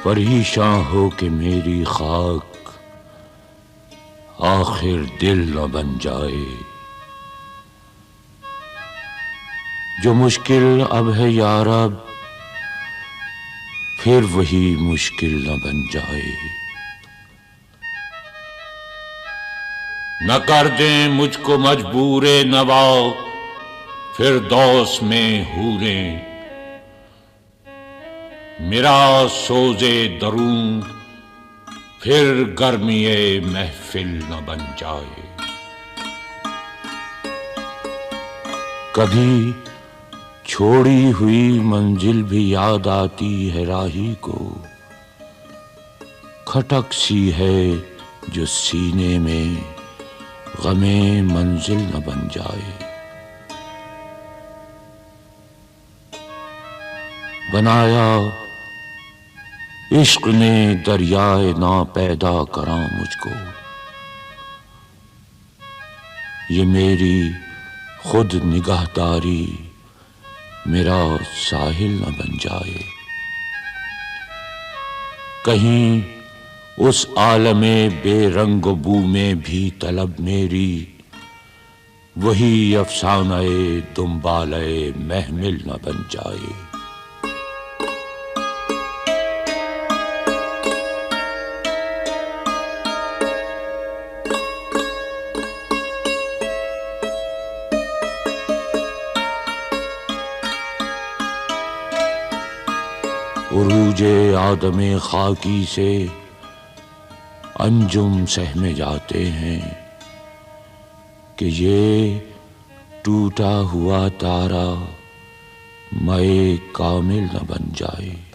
परेशान हो के मेरी खाक आखिर दिल न बन जाए। जो मुश्किल अब है यारब फिर वही मुश्किल न बन जाए। न कर दें मुझको मजबूरे नवा फिर दौस में हूरे। मेरा सोजे दरूं फिर गर्मिए महफिल न बन जाए। कभी छोड़ी हुई मंजिल भी याद आती है राही को। खटक सी है जो सीने में गमे मंजिल न बन जाए। बनाया इश्क ने दरियाए ना पैदा करा मुझको। ये मेरी खुद निगाहदारी मेरा साहिल न बन जाए। कहीं उस आलमे बेरंग बू में भी तलब मेरी वही अफसानाए दुम्बाले महमिल न बन जाए। उरूजे आदमे खाकी से अंजुम सहमे जाते हैं कि ये टूटा हुआ तारा मए कामिल न बन जाए।